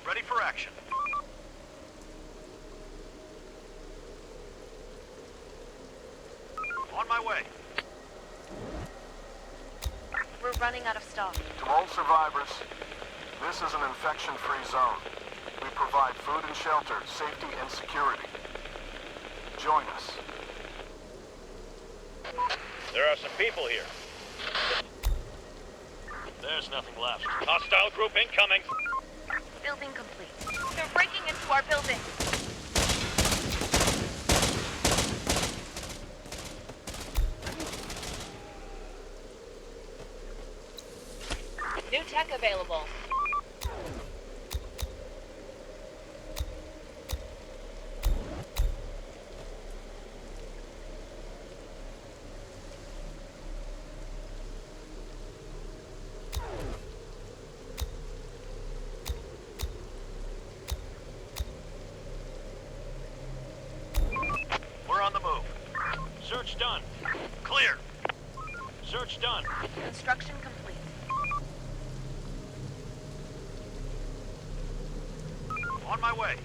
Ready for action. On my way. We're running out of stock. To all survivors, this is an infection-free zone. We provide food and shelter, safety and security. Join us. There are some people here. There's nothing left. Hostile group incoming. Building complete. They're breaking into our building. New tech available. We're on the move. Search done. Clear. Search done. Construction complete. On my way.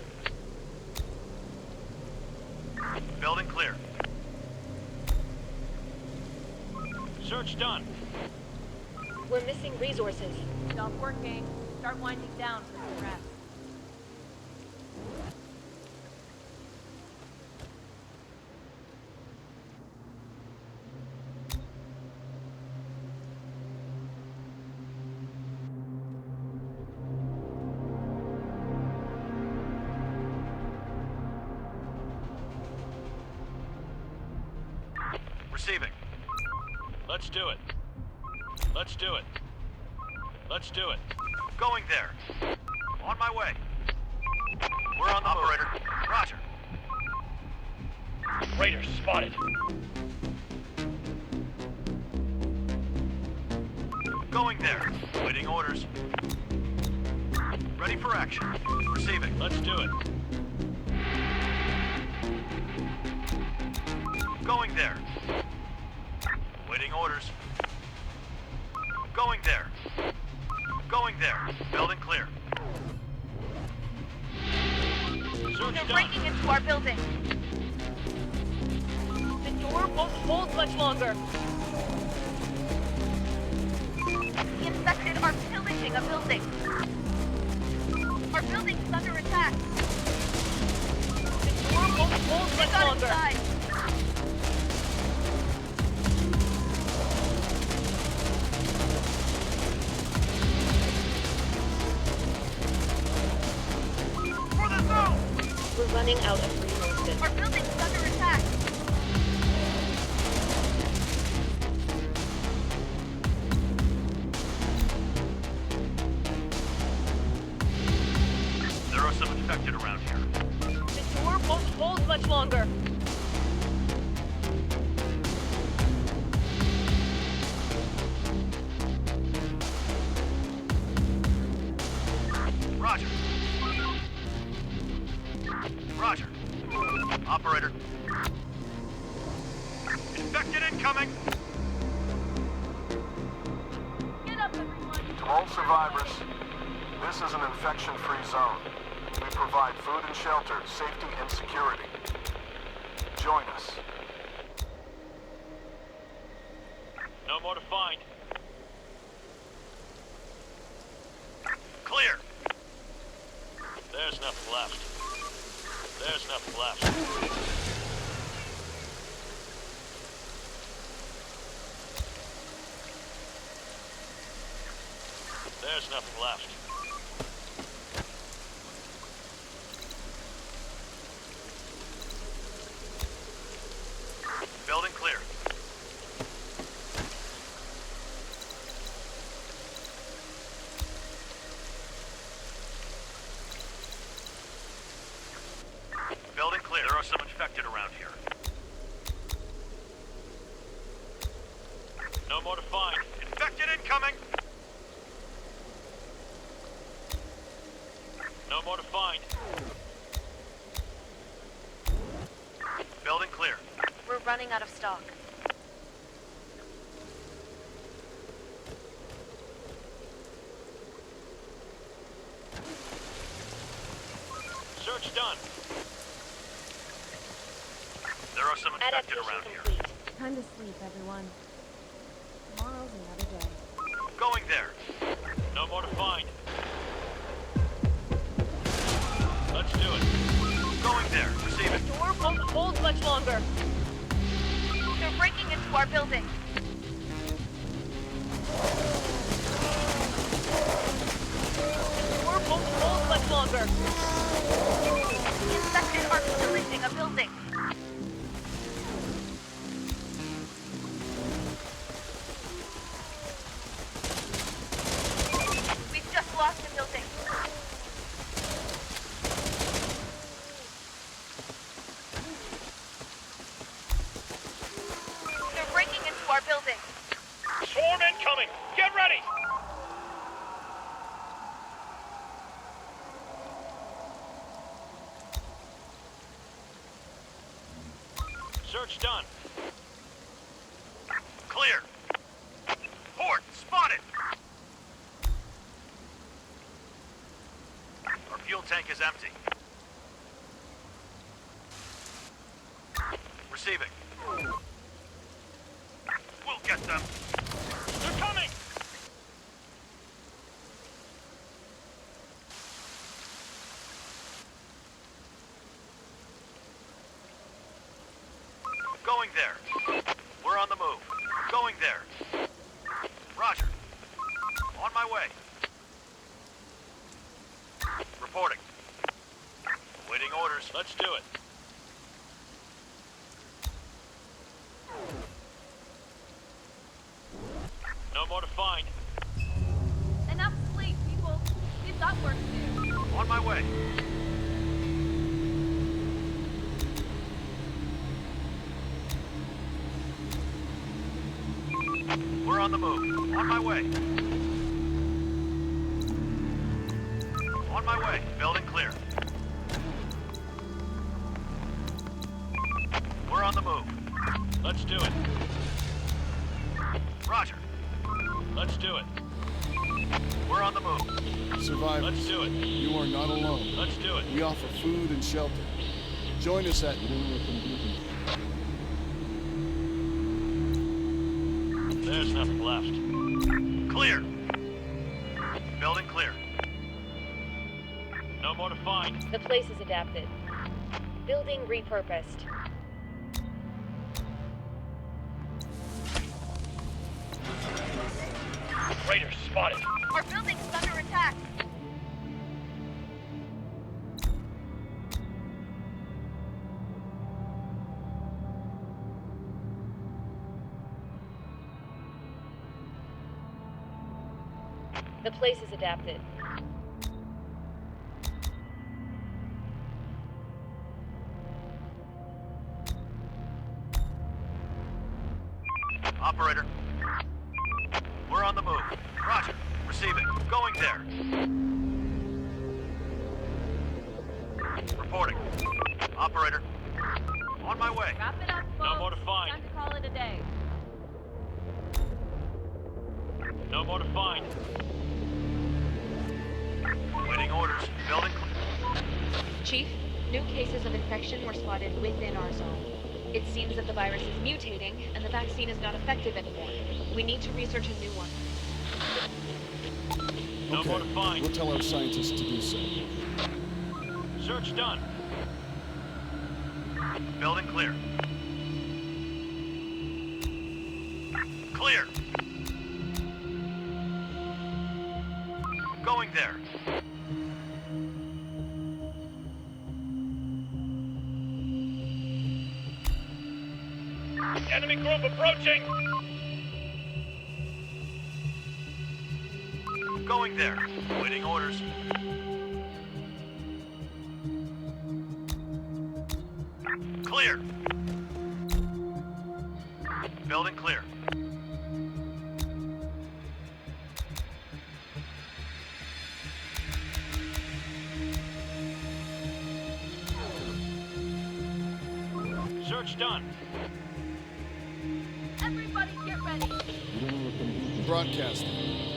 Building clear. Search done. We're missing resources. Stop working. Start winding down for some rest. Receiving. Let's do it. Let's do it. Let's do it. Going there. On my way. We're on the operator. Move. Roger. Raiders spotted. Going there. Waiting orders. Ready for action. Receiving. Let's do it. Going there. Waiting orders. Going there. Going there. Building clear. Search They're done. breaking into our building. The door won't hold much longer. The infected are pillaging a building. Our building's under attack. The door won't hold much longer. Inside. We're running out of resources. Our building's under attack. There are some infected around here. The door won't hold much longer. Roger. Roger. Operator. Infected incoming. Get up, everyone. To all survivors, this is an infection-free zone. We provide food and shelter, safety and security. Join us. No more to find. Clear. There's nothing left. There's nothing left. There's nothing left. Building clear. Building clear. There are some infected around here. No more to find. Infected incoming! No more to find. Building clear. We're running out of stock. Search done. There are some infected Adaptation around here. complete. Time to sleep, everyone. Tomorrow's another day. Going there. No more to find. Let's do it. Going there. Receive it. Door won't hold much longer. They're breaking into our building. The door won't hold much longer. The infected are pillaging a building. We've just lost a building. They're breaking into our building. Swarm incoming. Get ready. Search done. Clear. Port spotted. Our fuel tank is empty. Receiving. We'll get them. They're coming! Going there. We're on the move. Going there. Roger. On my way. Reporting. Waiting orders. Let's do it. No more to find. Enough sleep, people. We've got work to do. On my way. We're on the move. On my way. On my way. Building clear. We're on the move. Let's do it. Roger. Let's do it. We're on the move. Survivors, Let's do it. you are not alone. Let's do it. We offer food and shelter. Join us at... There's nothing left. Clear. Building clear. No more to find. The place is adapted. Building repurposed. Raiders spotted. Our building's under attack. The place is adapted. Operator. We're on the move. Roger. Receiving. Going there. Reporting. Operator. On my way. Wrap it up, folks. No more to find. Time to call it a day. No more to find. Waiting orders. Building clear. Chief, new cases of infection were spotted within our zone. It seems that the virus is mutating, and the vaccine is not effective anymore. We need to research a new one. No more to Okay, find. we'll tell our scientists to do so. Search done. Building clear. Clear. Going there. Enemy group approaching! Going there. Waiting orders. Clear. Building clear. Search done. Everybody get ready. Broadcasting.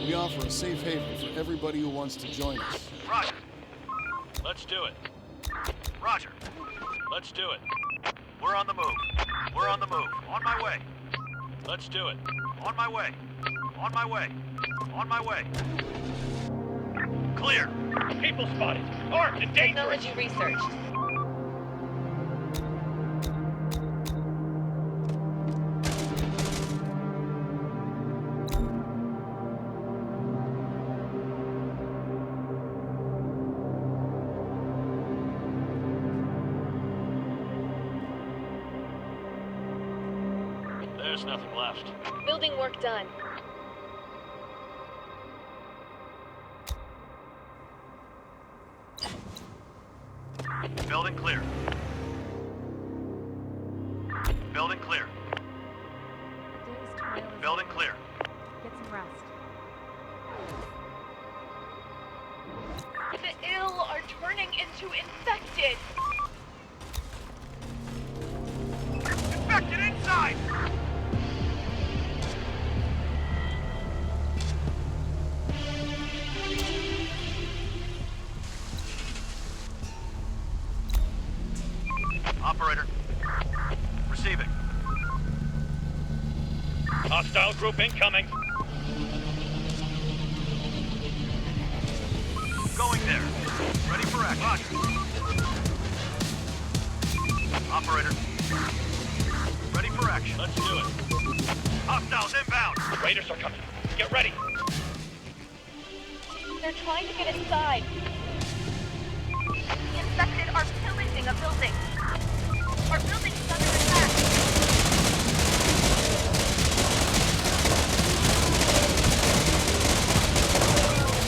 We offer a safe haven for everybody who wants to join us. Roger. Let's do it. Roger. Let's do it. We're on the move. We're on the move. On my way. Let's do it. On my way. On my way. On my way. Clear. People spotted. Armed and dangerous. Technology researched. There's nothing left. Building work done. Building clear. Building clear. Day's toil is Building over. clear. Get some rest. The ill are turning into infected. Infected inside! Operator. Receiving. Hostile group incoming. Going there. Ready for action. Roger. Operator. Ready for action. Let's do it. Hostiles inbound. Raiders are coming. Get ready. They're trying to get inside. The infected are pillaging a building. Our building's under attack.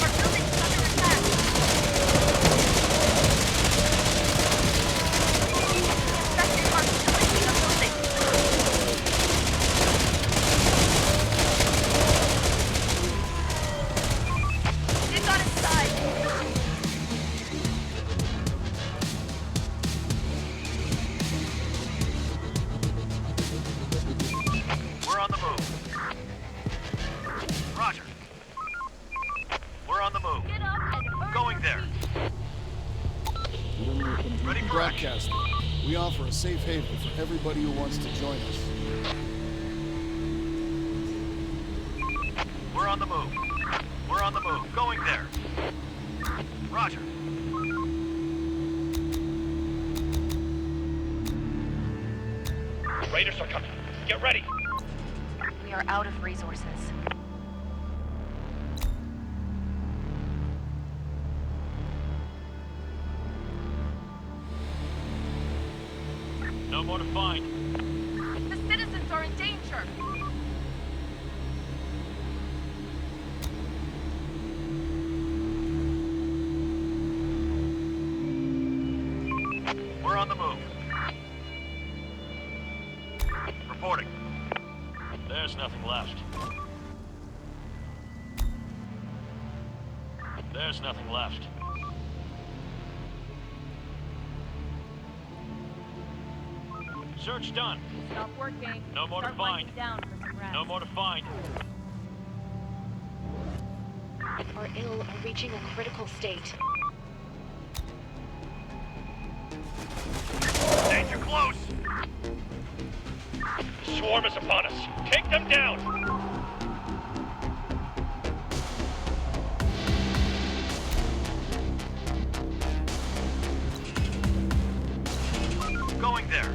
Our building's under attack. The infected are pillaging a building. They got inside. We're on the move. Roger. We're on the move. Get up and earn Going your there. keep. Ready for action. Broadcasting. We offer a safe haven for everybody who wants to join us. We're on the move. We're on the move. Going there. Roger. Raiders are coming. Get ready. We are out of resources. No more to find. The citizens are in danger. We're on the move. Reporting. There's nothing left. There's nothing left. Search done. Stop working. No more to Start winding find. down for some rest. No more to find. Our ill are reaching a critical state. Danger close! The swarm is upon us. Take them down! Going there.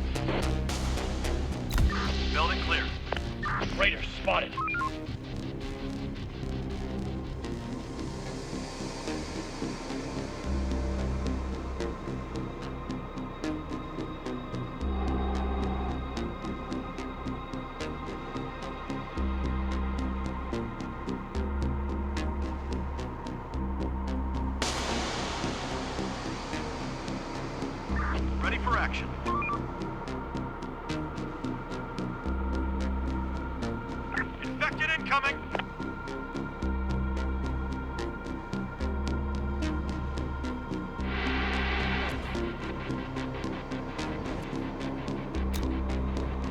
Building clear. Raiders spotted. Ready for action. Infected incoming!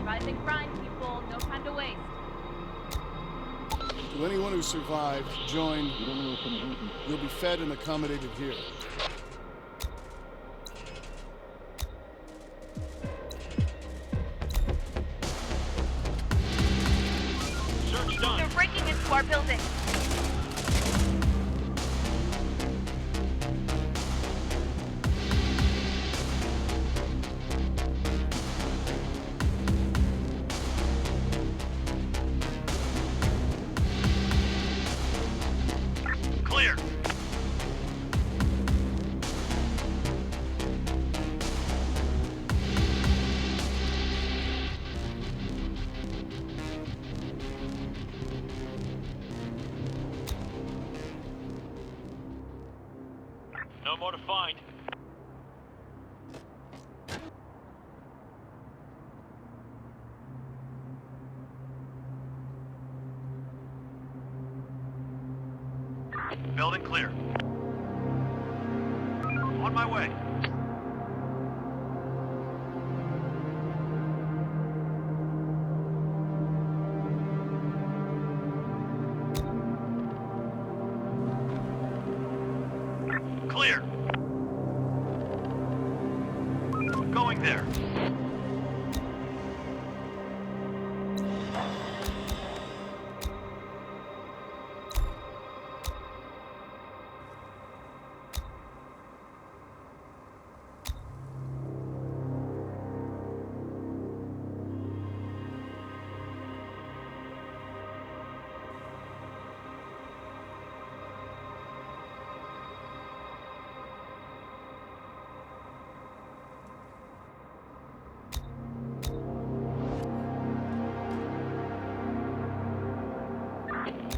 Rise and grind, people. No time to waste. To anyone who survived, join. You'll be fed and accommodated here. No more to find. Building clear. On my way. Clear. Going there.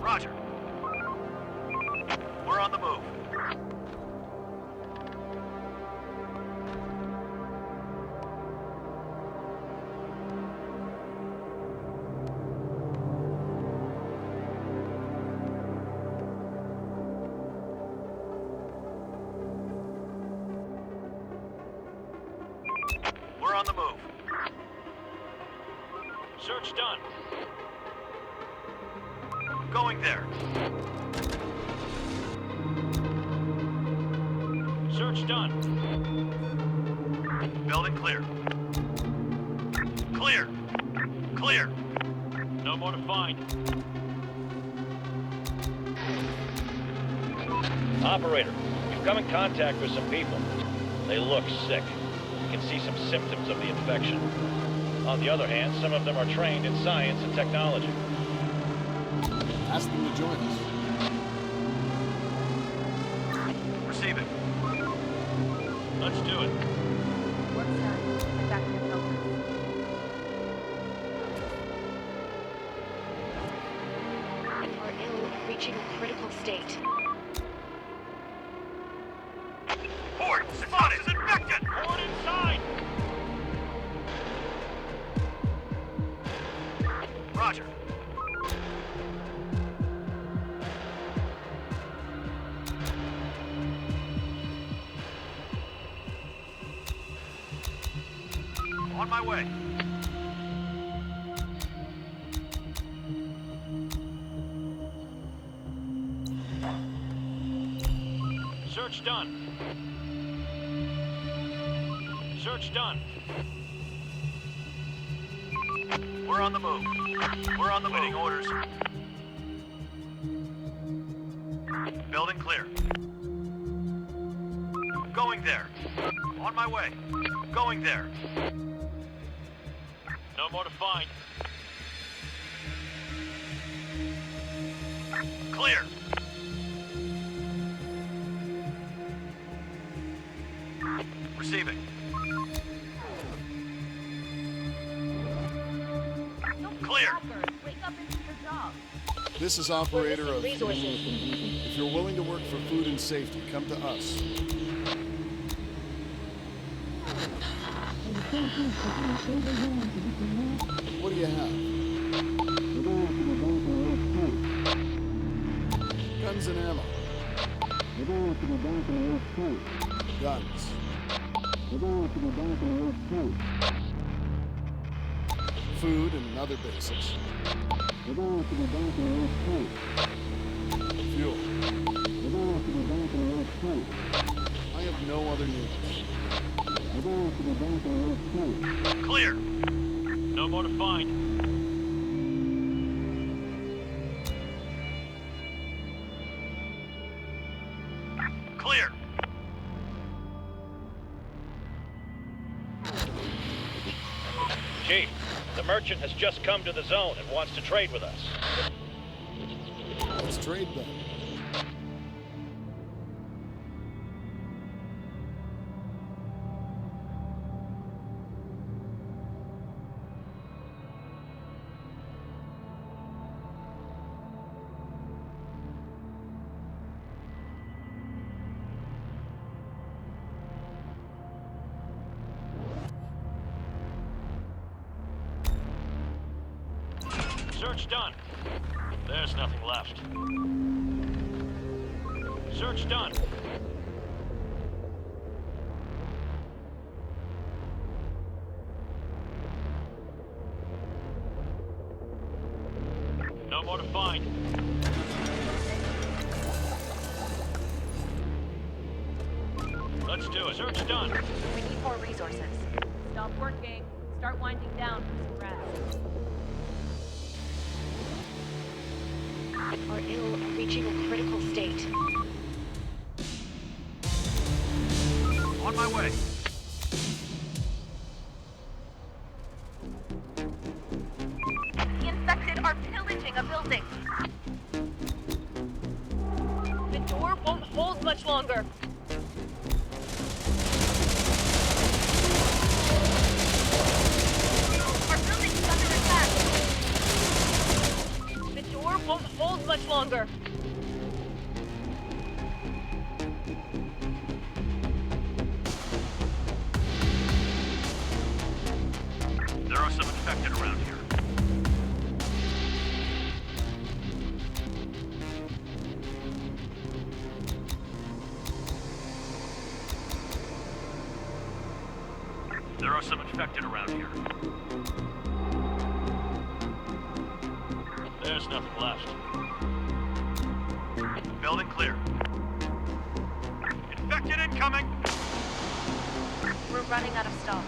Roger. We're on the move. We're on the move. Search done. Going there. Search done. Building clear. Clear. Clear. No more to find. Operator, we've come in contact with some people. They look sick. You can see some symptoms of the infection. On the other hand, some of them are trained in science and technology. Ask them to join us. Receiving. Let's do it. Work's done. Get back to your filters. Are ill, reaching a critical state. Horde! Spot is infected! Horde inside! Roger. On my way. Search done. Search done. We're on the move. We're on the move. Waiting orders. Building clear. Going there. On my way. Going there. No more to find. Clear. Receiving. Clear. Wake up and do your job. This is operator of... Resources. If you're willing to work for food and safety, come to us. What do you have? Guns and ammo. Guns. Food and other basics. Fuel. I have no other needs. Clear. No more to find. Clear. Chief, the merchant has just come to the zone and wants to trade with us. Let's trade then. Search done. There's nothing left. Search done. No more to find. Let's do it. Search done. We need more resources. Stop working. Start winding down for some rest. Our ill are reaching a critical state. On my way. The infected are pillaging a building. The door won't hold much longer. Our building's under attack. The door won't hold much longer. There are some infected around here. There are some infected around here. There's nothing left. Building clear. Infected incoming! We're running out of stock.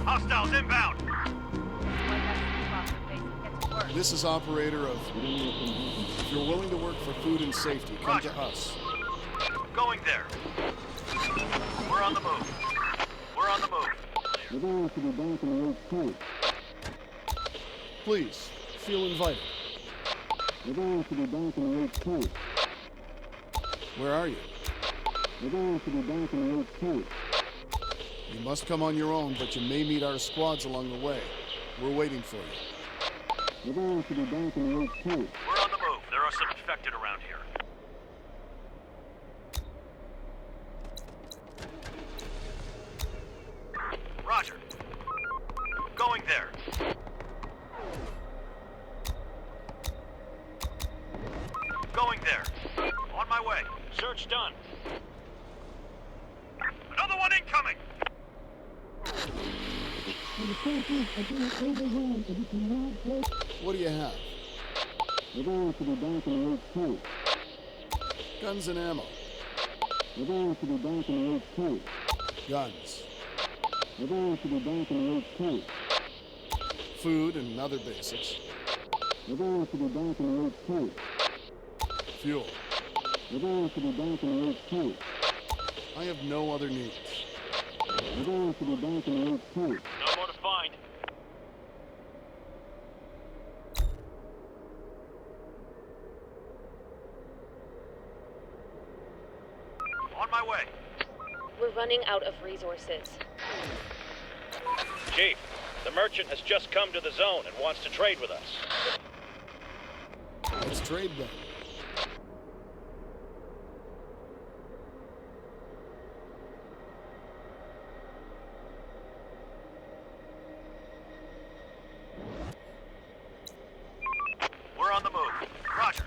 Hostiles inbound! This is operator of... If you're willing to work for food and safety, come to us. Going there. We're on the move. We're on the move. Please, feel invited. Where are you? You must come on your own, but you may meet our squads along the way. We're waiting for you. We're on the move. There are some infected around here. Roger. Going there. Going there. On my way. Search done. Another one incoming! What do you have? Guns and ammo. Guns. Food and other basics. Fuel. I have no other needs. No more to find. On my way. We're running out of resources. Chief, the merchant has just come to the zone and wants to trade with us. Let's trade then. We're on the move. Roger.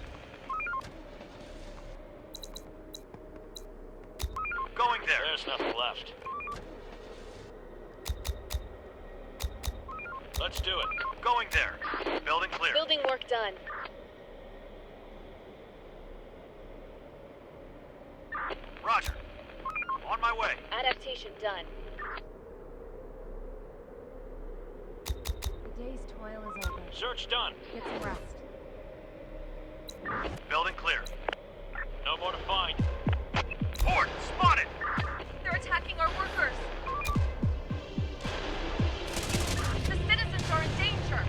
Going there. There's nothing left. Let's do it. Going there. Building clear. Building work done. Roger. On my way. Adaptation done. The day's toil is over. Search done. Get some rest. Building clear. No more to find. Horde spotted! They're attacking our workers. The citizens are in danger.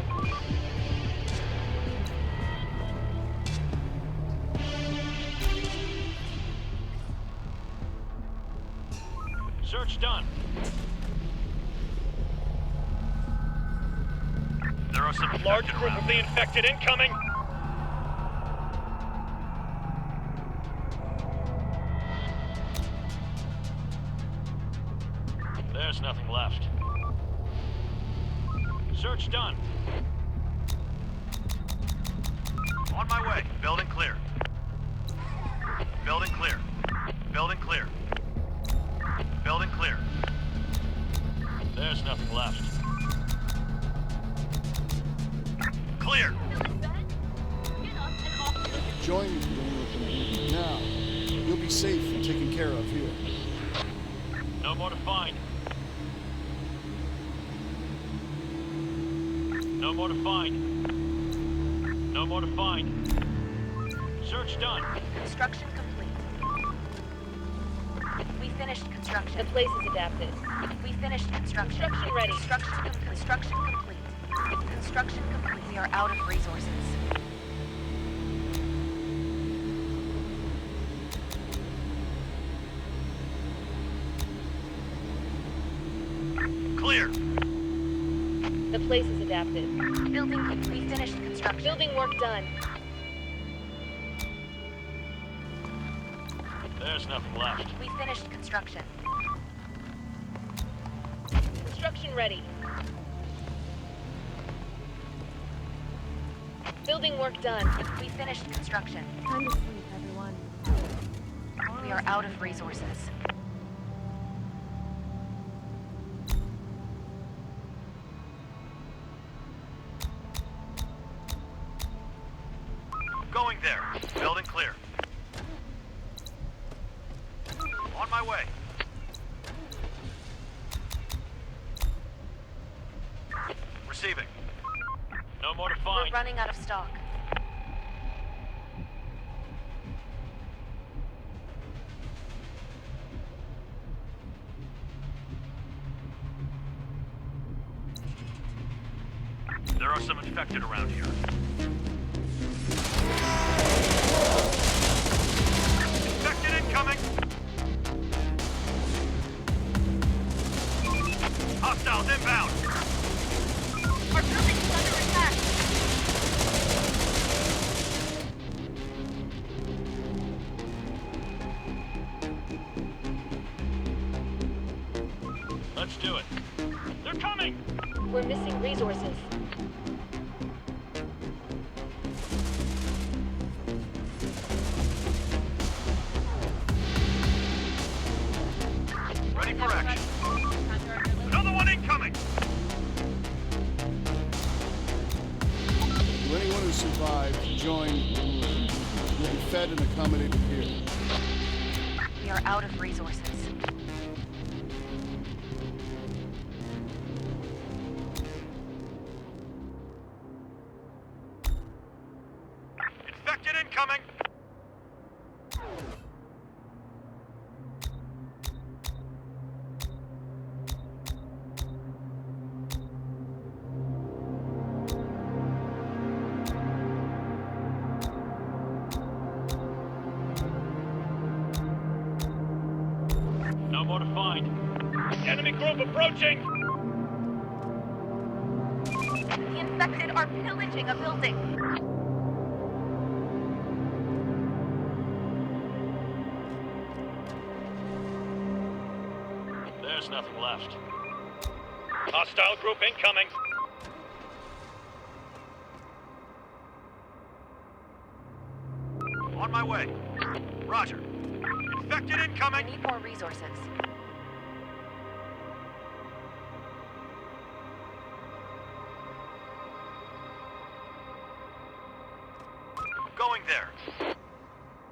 Search done. There are some Large group of the infected incoming. Search done. On my way. Building clear. Building clear. Building clear. Building clear. There's nothing left. Clear. Join me now. You'll be safe and taken care of here. No more to find. No more to find. No more to find. Search done. Construction complete. We finished construction. The place is adapted. We finished construction. Construction ready. Construction complete. Construction complete. We are out of resources. Clear. The place is adapted. Building. We finished construction. Building work done. There's nothing left. We finished construction. Construction ready. Building work done. We finished construction. Time to sleep, everyone. We are out of resources. Going there. Building clear. On my way. Receiving. No more to We're find. running out of stock. There are some infected around here. Infected incoming! Hostiles inbound! Our building is under attack. Let's do it. They're coming! We're missing resources. Ready for action. Another one incoming! To anyone who survived, join. You'll be fed and accommodated here. We are out of resources. Infected incoming! No more to find. Enemy group approaching! The infected are pillaging a building. There's nothing left. Hostile group incoming! On my way. Roger. Infected We incoming! need more resources. Going there.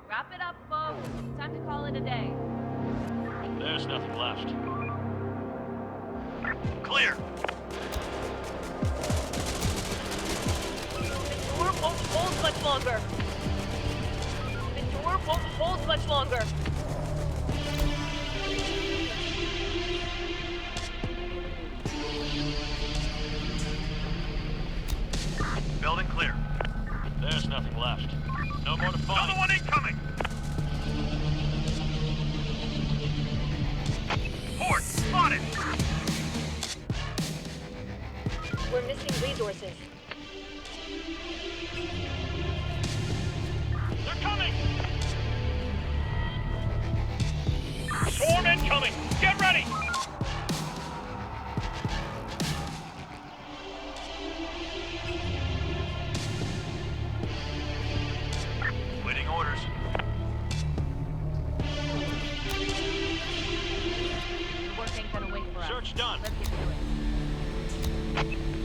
Wrap it up, folks. Time to call it a day. There's nothing left. Clear. The door won't hold much longer. The door won't hold much longer. Building clear. There's nothing left. No more to find. Another one incoming! Port! Spotted! We're missing resources. They're coming! Swarm incoming! Get ready!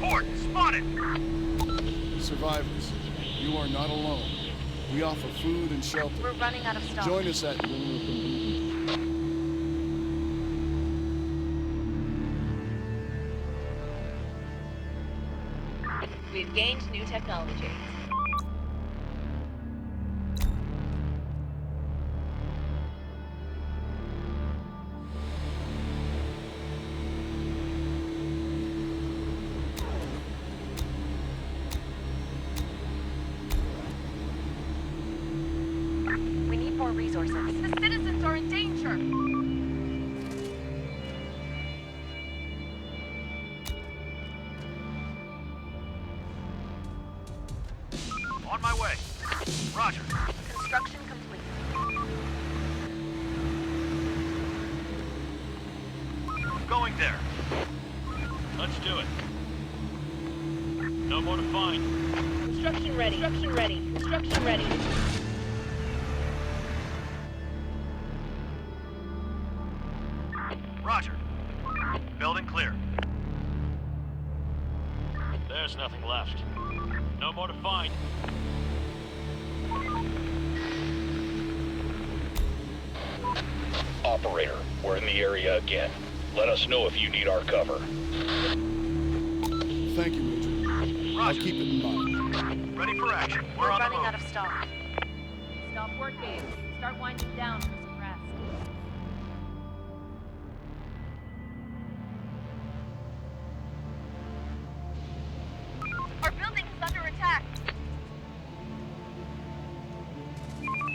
Port, spotted! Survivors, you are not alone. We offer food and shelter. We're running out of stock. Join us at... We've gained new technology. We need more resources. The citizens are in danger. On my way. Roger. Construction complete. Going there. Let's do it. No more to find. Construction ready. Construction ready. Construction ready. Roger. Building clear. There's nothing left. No more to find. Operator, we're in the area again. Let us know if you need our cover. Thank you, Major. I'll Roger. keep it in mind. Ready for action. We're We're on the running move. out of stock. Stop working. Start winding down for some rest. Our building is under attack.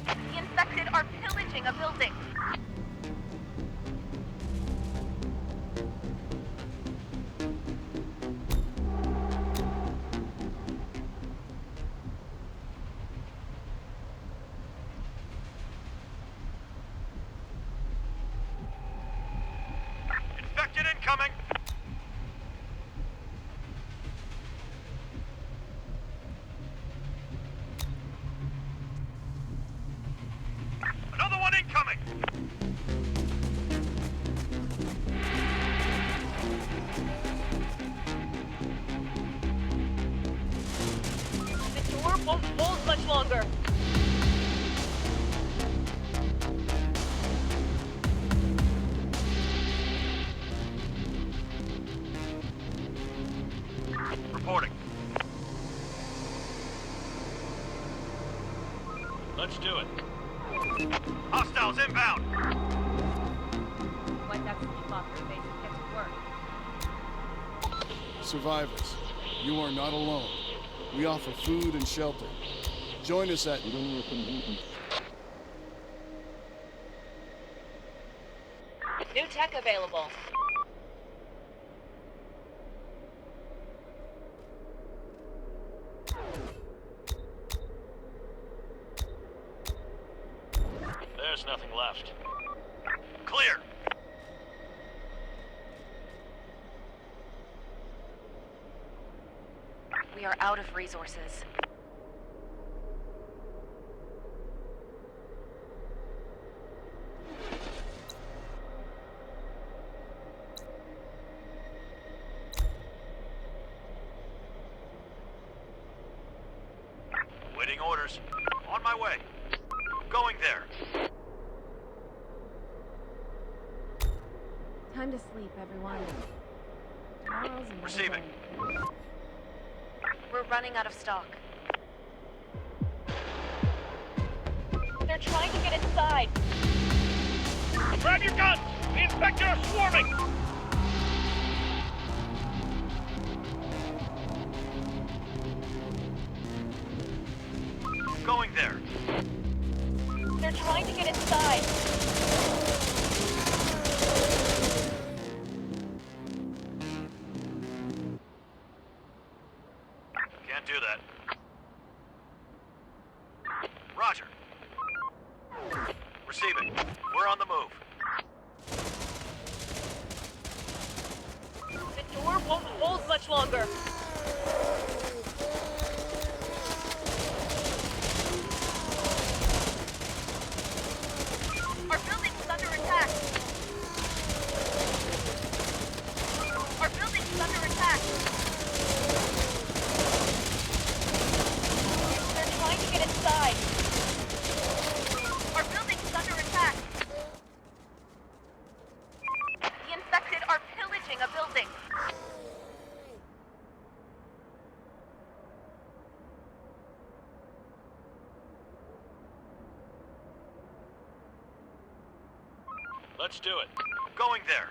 The infected are pillaging a building. Infected incoming. Another one incoming. The door won't hold much longer. Reporting. Let's do it. Hostiles inbound. Wipe that sleep off your face and get to work. Survivors, you are not alone. We offer food and shelter. Join us at... New tech available. There's nothing left. Clear. We are out of resources. Waiting orders. On my way. Going there. Time to sleep, everyone. Tomorrow's another Receiving. day. We're running out of stock. They're trying to get inside. Grab your guns! The infected are swarming! Going there. They're trying to get inside. Can't do that. Roger. Receiving. We're on the move. The door won't hold much longer. Our building is under attack. Our building is under attack. Let's do it. Going there.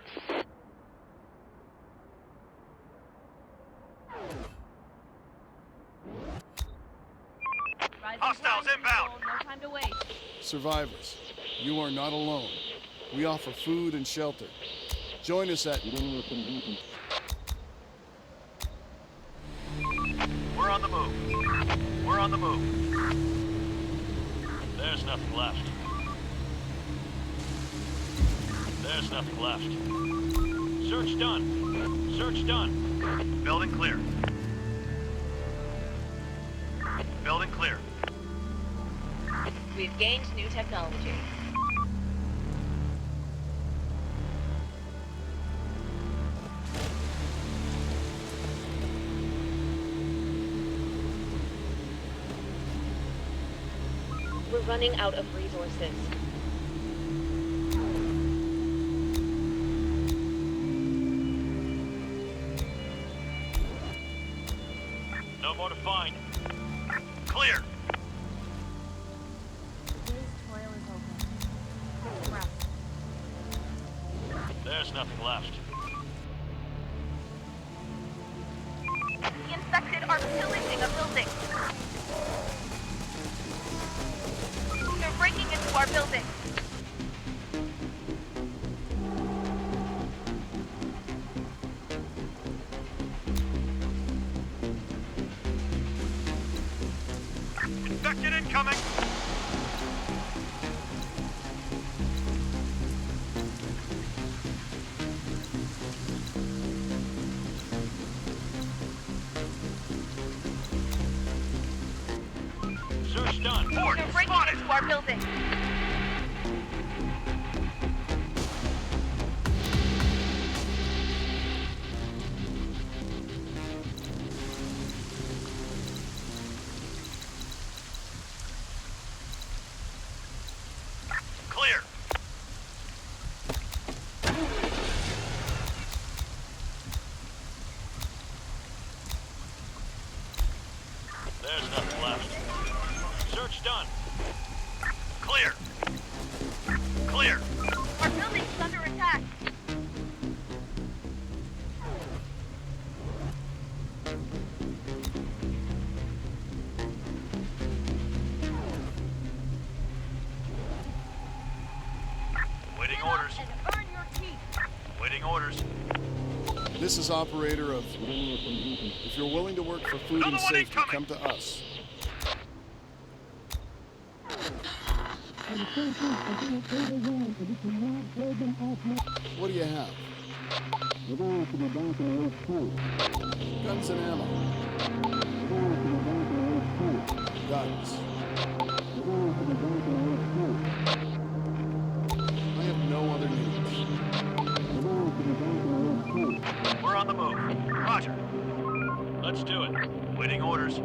Rising Hostiles flag, inbound. people. No time to waste. Survivors, you are not alone. We offer food and shelter. Join us at... We're on the move. We're on the move. There's nothing left. There's nothing left. Search done. Search done. Building clear. Building clear. We've gained new technology. We're running out of resources. No more to find. Clear. Today's toil is over. Rest. There's nothing left. The infected are pillaging a building. They're breaking into our building. Infected incoming. Search done. Fort They're breaking spotted. into our building. Clear. There's nothing left. Search done. Clear. Clear. Our building is under attack. Waiting Get up orders. and earn your keep. Waiting orders. This is operator of... If you're willing to work for food Another and one safety, incoming. come to us. What do you have? Guns and ammo. Guns. I have no other needs. We're on the move. Roger. Let's do it. Waiting orders.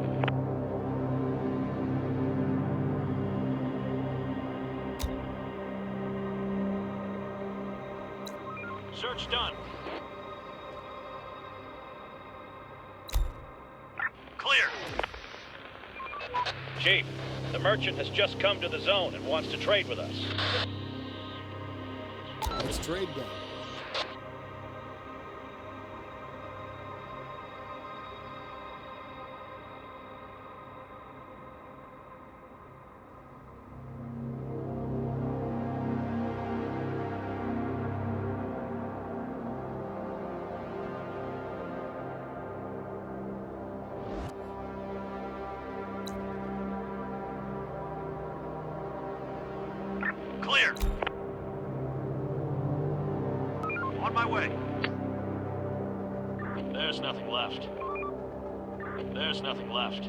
Search done. Clear. Chief, the merchant has just come to the zone and wants to trade with us. Let's trade them. Clear. On my way. There's nothing left. There's nothing left.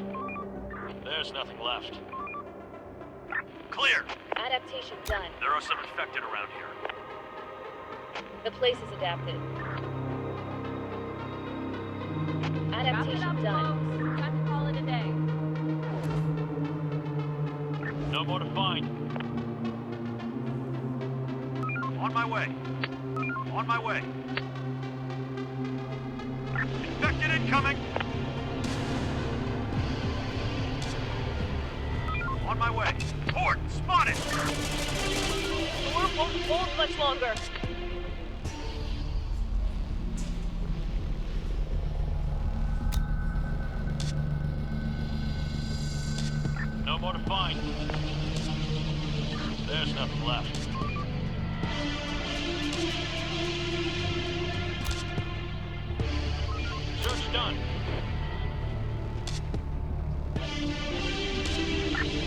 There's nothing left. Clear. Adaptation done. There are some infected around here. The place is adapted. Wrap it Adaptation up, done. folks. Time to call it a day. No more to find. On my way. On my way. Infected incoming. On my way. Port spotted. Door won't hold much longer. No more to find. There's nothing left. Search done.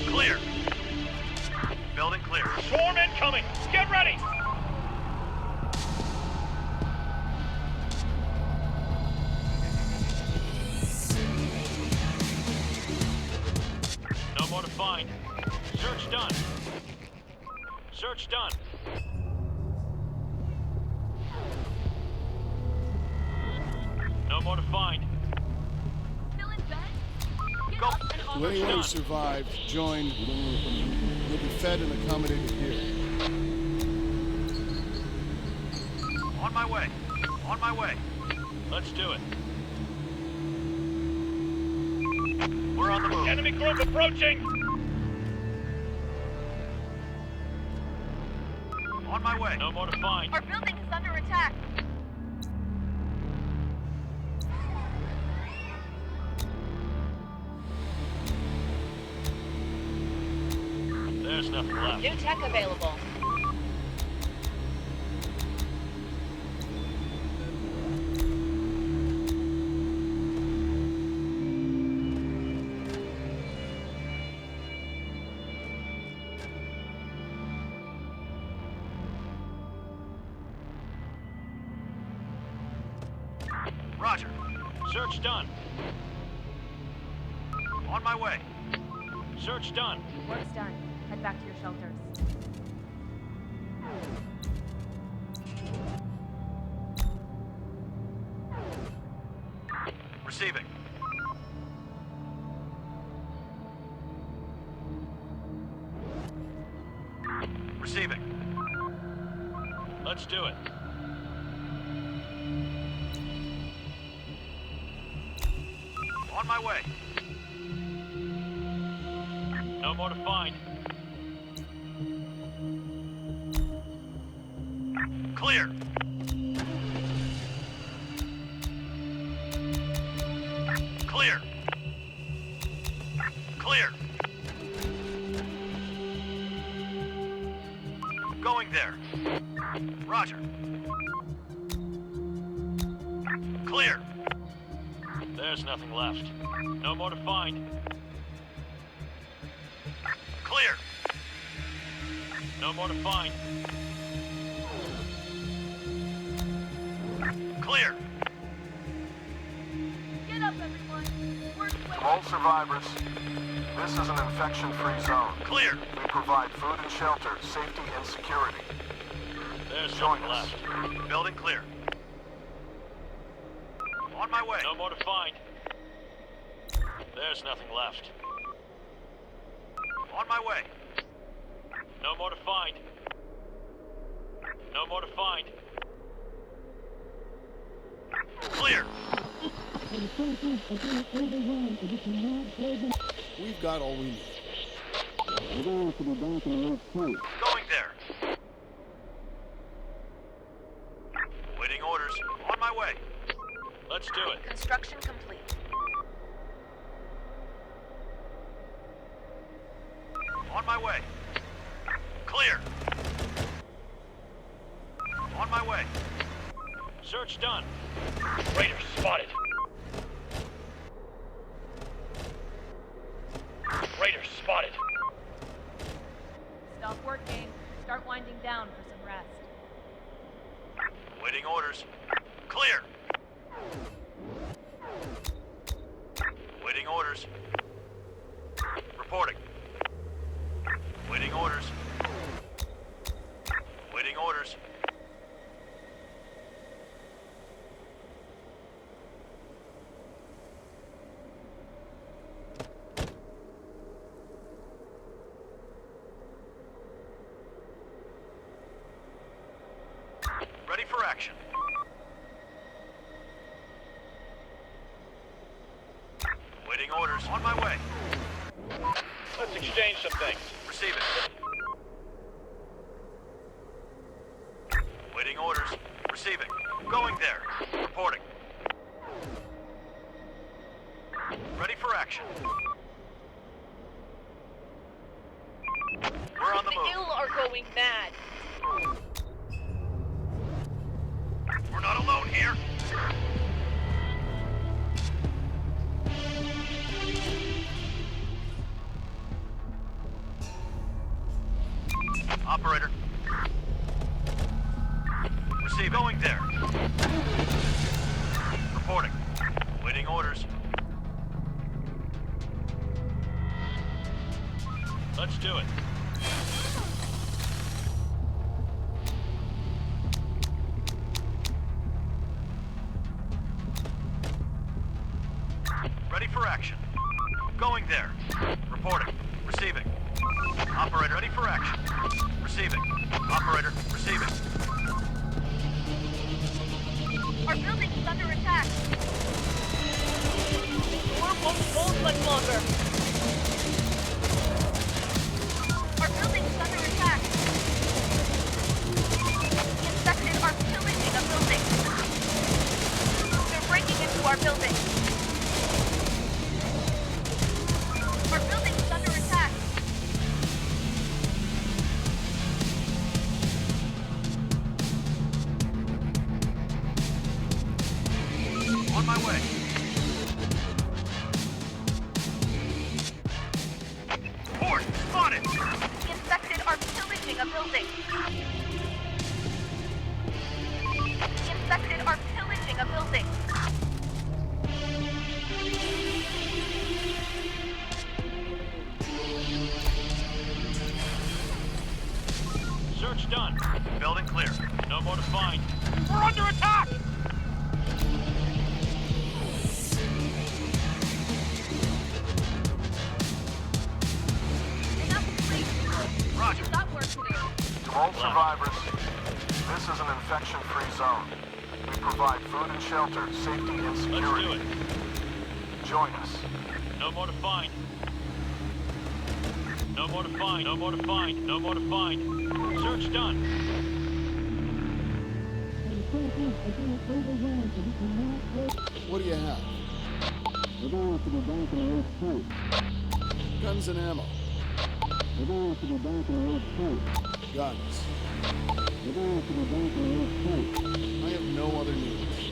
Clear. Building clear. Swarm incoming! Get ready! No more to find. Search done. Search done. No more to find. Still in bed? Get Go. up and To on the anyone who shot. survived, join. You'll be fed and accommodated here. On my way. On my way. Let's do it. We're on the move. Enemy group approaching! On my way. No more to find. Our building is under attack. There's nothing left. New tech available. Roger. Search done. On my way. Search done. Work's done. Head back to your shelters. Receiving. Receiving. Let's do it. On my way. No more to find. Clear. Clear. Clear. Going there. Roger. Clear. There's nothing left. No more to find. Clear. No more to find. Clear. Get up, everyone. We're To all survivors, this is an infection-free zone. Clear. We provide food and shelter, safety and security. There's Join nothing us. left. Building clear. On my way. No more to find. There's nothing left. On my way. No more to find. No more to find. Clear. We've got all we need. Going there. Waiting orders. On my way. Let's do it. Construction complete. On my way. Clear. On my way. Search done. Raiders spotted. Raiders spotted. Stop working. Start winding down for some rest. Waiting orders. Clear. Waiting orders. Reporting. Waiting orders. Waiting orders. Ready for action. Waiting orders. On my way. Let's exchange some things. Receive it. Ready for action. We're on the The move. ill are going mad. We're not alone here. Operator. Receive. Going there. Reporting. Waiting orders. Let's do it. Ready for action. Going there. Reporting. Receiving. Operator, ready for action. Receiving. Operator, receiving. Our building is under attack. More won't much longer. Our building is under attack. The infected are pillaging a building. They're breaking into our building. Our building is under attack. On my way. Horde, spotted! The infected are pillaging a building. The infected are pillaging a building. Search done. Building clear. No more to find. We're under attack! Enough sleep. Roger. We've got work to do. To all survivors, this is an infection-free zone. We provide food and shelter, safety and Let's do security. it. Join us. No more to find. No more to find. No more to find. No more to find. Search done. What do you have? Guns and ammo. Guns. I have no other needs.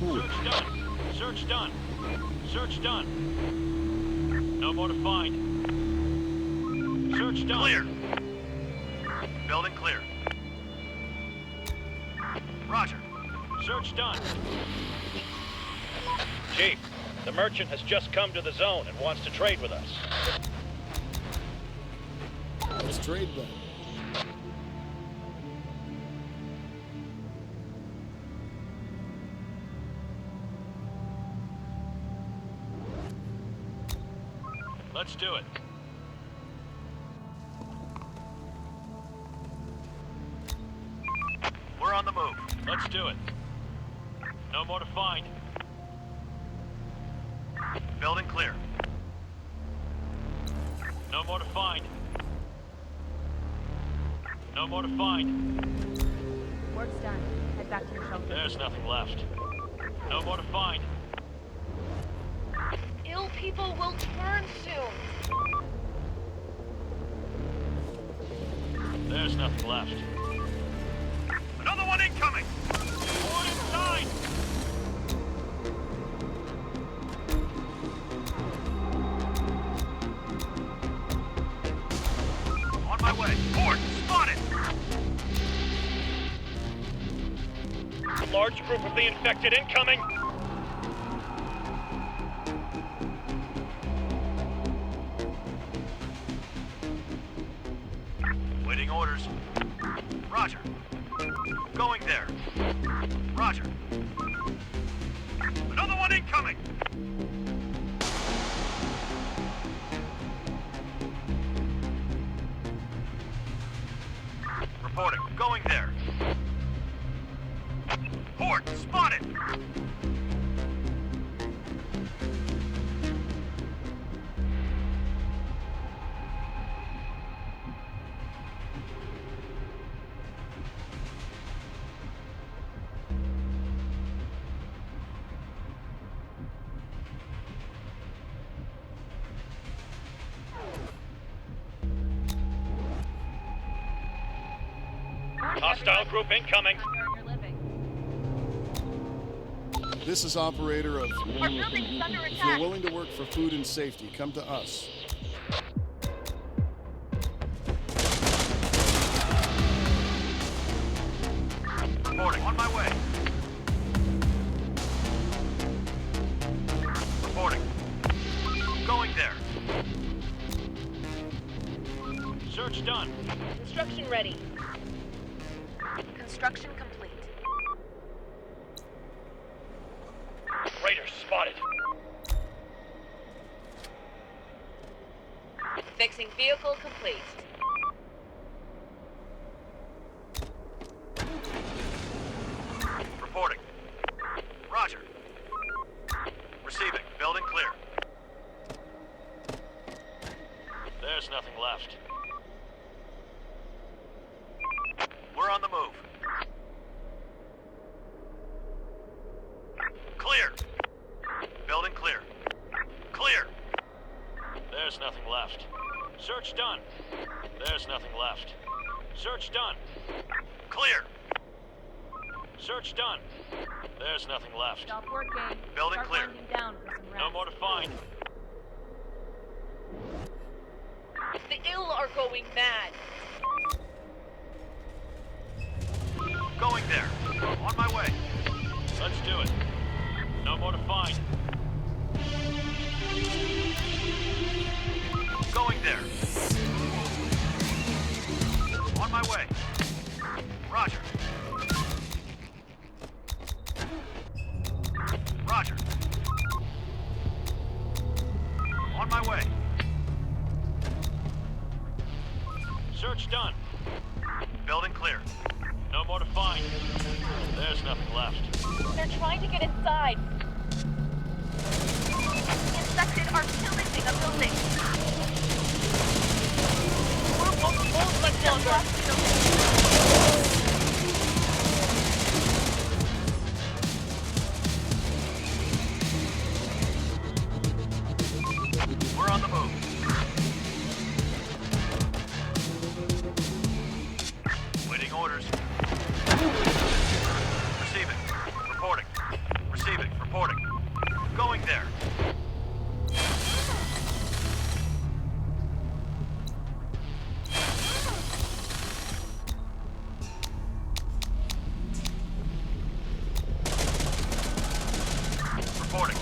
Search done. Search done. Search done. No more to find. Search done. Clear. Building clear. Roger. Search done. Chief, the merchant has just come to the zone and wants to trade with us. Let's trade then. Let's do it. We're on the move. Let's do it. No more to find. Building clear. No more to find. No more to find. Work's done. Head back to your shelter. There's nothing left. No more to find. Ill people will turn soon. There's nothing left. Another one incoming! Horde inside! On my way. Horde, spotted! Large group of the infected incoming. Waiting orders. Roger. Going there. Roger. Another one incoming! Reporting. Going there. Horde, spotted! Hostile group incoming. Under your living. This is operator of... Our building is under If you're attack. willing to work for food and safety, come to us. Reporting. On my way. Reporting. Going there. Search done. Construction ready. Construction complete. Raiders spotted. Fixing vehicle complete. Reporting. Roger. Receiving. Building clear. There's nothing left. We're on the move. Clear. Building clear. Clear. There's nothing left. Search done. There's nothing left. Search done. Clear. Search done. There's nothing left. Stop working. Building Start clear. winding down for some rest. No more to find. The ill are going mad. Going there. On my way. Let's do it. No more to find. Going there. On my way. Roger. Roger. On my way. Search done. Building clear. No more to find. There's nothing left. They're trying to get inside. Infected are pillaging a building. We're won't hold much longer. We're on the move. Waiting orders. Receiving. Reporting. Receiving. Reporting. Going there. Reporting.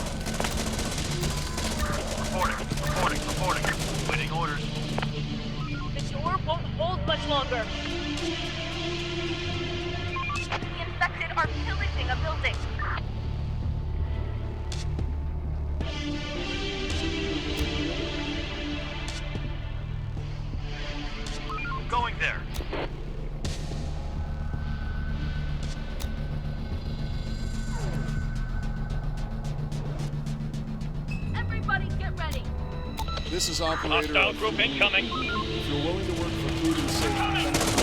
Reporting. Reporting. Reporting. Waiting orders. The door won't hold much longer. The infected are pillaging a building. Going there. Everybody get ready. This is operator Hostile of... group incoming. If you're willing to work for food and safety, come to us.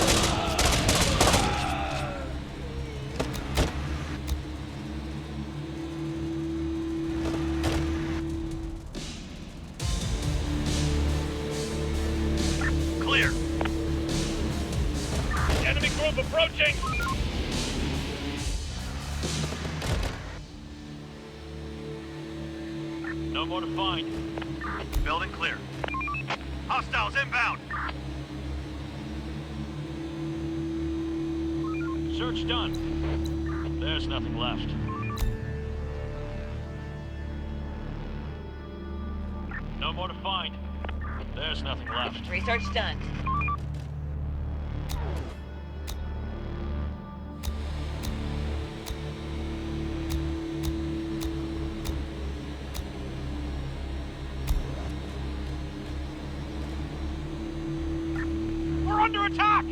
Clear. Enemy group approaching. No more to find. Building clear. Hostiles inbound. Search done. There's nothing left. No more to find. There's nothing left. Research done. We're under attack!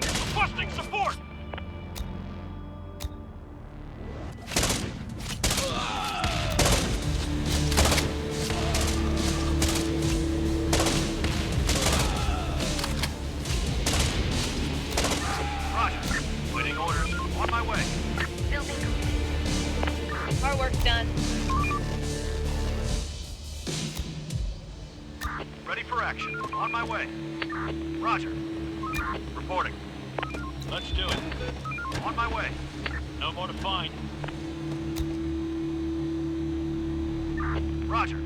Requesting support! Roger. Waiting orders. On my way. Building complete. Our work's done. action. On my way. Roger. Reporting. Let's do it. On my way. No more to find. Roger.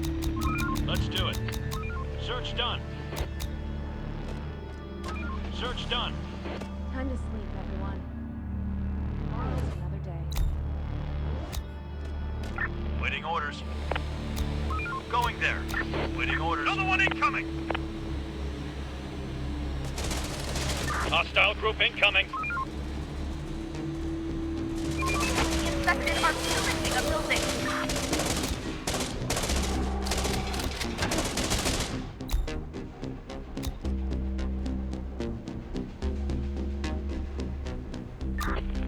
Let's do it. Search done. Search done. Time to sleep, everyone. Tomorrow's another day. Waiting orders. Going there. Waiting orders. Another one incoming. Hostile group incoming. The infected are pillaging a building.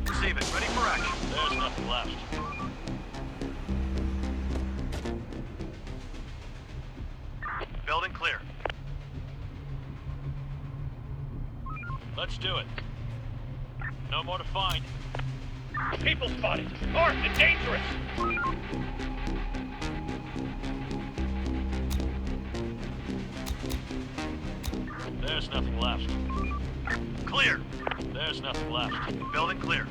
Receive it. Ready for action. There's nothing left. Building clear. Let's do it. No more to find. People spotted. Armed and dangerous. There's nothing left. Clear. There's nothing left. Building clear.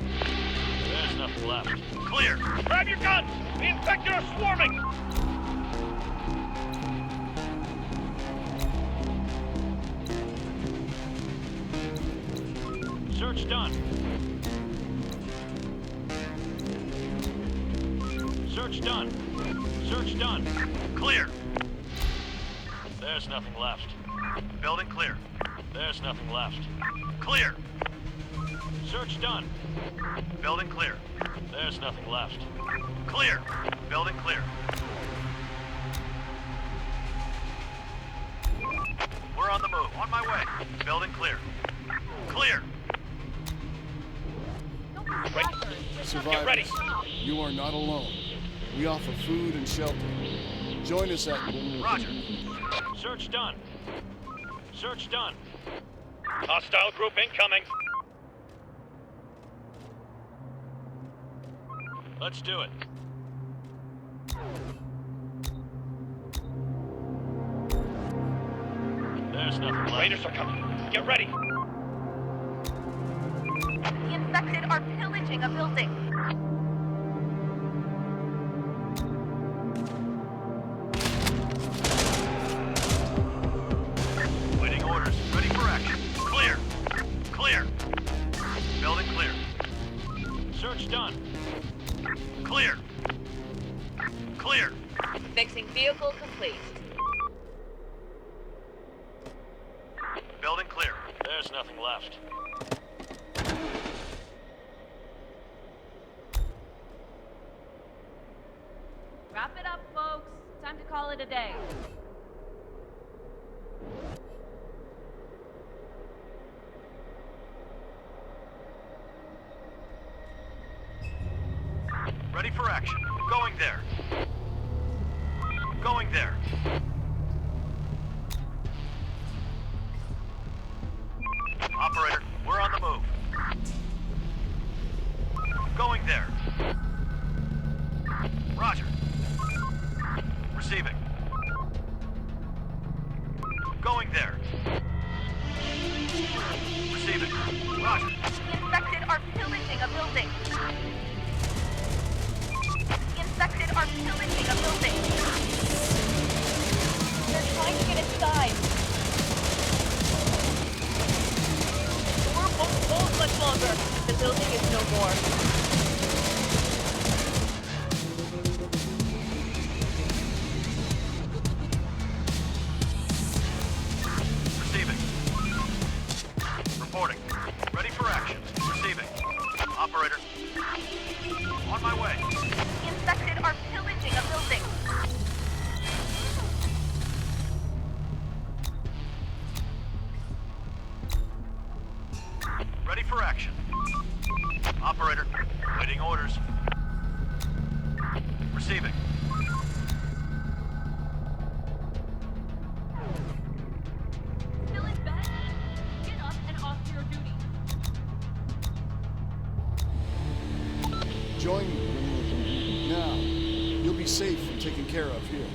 There's nothing left. Clear. Grab your guns. The infected are swarming. Search done. Search done. Search done. Clear. There's nothing left. Building clear. There's nothing left. Clear. Search done. Building clear. There's nothing left. Clear. Building clear. We're on the move. On my way. Building clear. Clear. Get ready. Survivors, you are not alone. We offer food and shelter. Join us at... Roger. Search done. Search done. Hostile group incoming. Let's do it. There's nothing left. Raiders are coming. Get ready. The infected are pillaging a building. Waiting orders. Ready for action. Clear. Clear. Building clear. Search done. Clear. Clear. Fixing vehicle complete. Building clear. There's nothing left. Wrap it up, folks. Time to call it a day. Ready for action. Going there. Going there. Operator, we're on the move. Going there. Roger. Receiving. Going there. Receiving. Roger. The infected are pillaging a building. The infected are pillaging a building. They're trying to get inside. The door won't hold much longer. The building is no more. Receiving. Reporting. Ready for action. Receiving. Operator. On my way. The infected are pillaging a building. Ready for action. Operator. Waiting orders. Receiving. Still in bed? Get up and off to your duty. Join me. Now, you'll be safe and taken care of here.